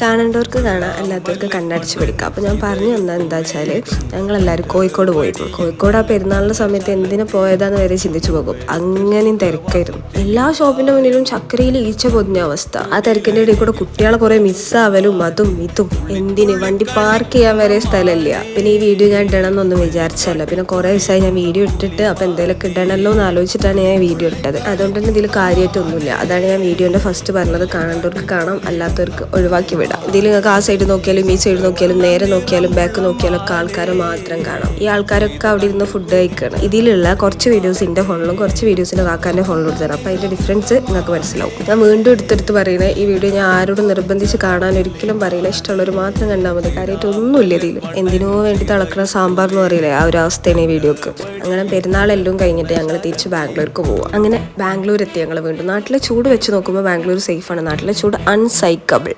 കാണേണ്ടവർക്ക് കാണാം, അല്ലാത്തവർക്ക് കണ്ണടിച്ച് പിടിക്കാം. അപ്പോൾ ഞാൻ പറഞ്ഞു തന്നത് എന്താ വെച്ചാൽ, ഞങ്ങളെല്ലാവരും കോഴിക്കോട് പോയിരുന്നു. കോഴിക്കോട് ആ പെരുന്നാളിൻ്റെ സമയത്ത് എന്തിനു പോയതാന്ന് വരെ ചിന്തിച്ചു പോകും. അങ്ങനെയും തിരക്കായിരുന്നു. എല്ലാ ഷോപ്പിൻ്റെ മുന്നിലും ചക്കരയിൽ ഈച്ച പൊതിഞ്ഞ അവസ്ഥ. ആ തിരക്കിൻ്റെ ഇടയിൽ കൂടെ കുട്ടികളെ കുറേ മിസ്സാവലും അതും ഇതും. എന്തിന് വണ്ടി പാർക്ക് ചെയ്യാൻ വരെ സ്ഥലമില്ല. പിന്നെ ഈ വീഡിയോ ഞാൻ ഇടണമെന്നൊന്നും വിചാരിച്ചല്ല. പിന്നെ കുറേ ദിവസമായി ഞാൻ വീഡിയോ ഇട്ടിട്ട് അപ്പോൾ എന്തെങ്കിലുമൊക്കെ ഇടണമല്ലോ എന്ന് ആലോചിച്ചിട്ടാണ് ഞാൻ വീഡിയോ ഇട്ടത്. അതുകൊണ്ട് തന്നെ ഇതിൽ കാര്യമായിട്ടൊന്നുമില്ല. അതാണ് ഞാൻ വീഡിയോൻ്റെ ഫസ്റ്റ് പറഞ്ഞത്. കാണേണ്ടവർക്ക് കാണാം, അല്ലാത്തവർക്ക് ഒഴിവാക്കി വിടാം. ഇതിൽ നിങ്ങൾക്ക് ആ സൈഡ് നോക്കിയാലും ഈ സൈഡ് നോക്കിയാലും നേരെ നോക്കിയാലും ബാക്ക് നോക്കിയാലും ഒക്കെ ആൾക്കാരെ മാത്രം കാണാം. ഈ ആൾക്കാരൊക്കെ അവിടെ ഇരുന്ന് ഫുഡ് കഴിക്കണം. ഇതിലുള്ള കുറച്ച് വീഡിയോസ് എൻ്റെ ഫോണിലും കുറച്ച് വീഡിയോസിൻ്റെ കാക്കാൻ്റെ ഫോണിലും എടുത്തരാം. അപ്പോൾ അതിൻ്റെ ഡിഫറൻസ് നിങ്ങൾക്ക് മനസ്സിലാവും. ഞാൻ വീണ്ടും എടുത്തെടുത്ത് പറയുന്നത്, ഈ വീഡിയോ ഞാൻ ആരോടും നിർബന്ധിച്ച് കാണാൻ ഒരിക്കലും പറയില്ല. ഇഷ്ടമുള്ളവർ മാത്രം കണ്ടാൽ മതി. കാര്യമായിട്ടൊന്നുമില്ല ഇതിൽ. എന്തിനോ വേണ്ടി തിളക്കണ സാമ്പാർ എന്ന് പറയില്ലേ, ആ ഒരു അവസ്ഥയാണ് ഈ വീഡിയോക്ക്. അങ്ങനെ പെരുന്നാളെല്ലാം കഴിഞ്ഞിട്ട് ഞങ്ങൾ തിരിച്ച് ബാംഗ്ലൂർക്ക് പോവാം. അങ്ങനെ ബാംഗ്ലൂർ എത്തി ഞങ്ങൾ വീണ്ടും. നാട്ടിലെ ചൂട് വെച്ച് നോക്കുമ്പോൾ ബാംഗ്ലൂർ സേഫാണ്. നാട്ടിലെ ചൂട് അൺസൈക്കബിൾ.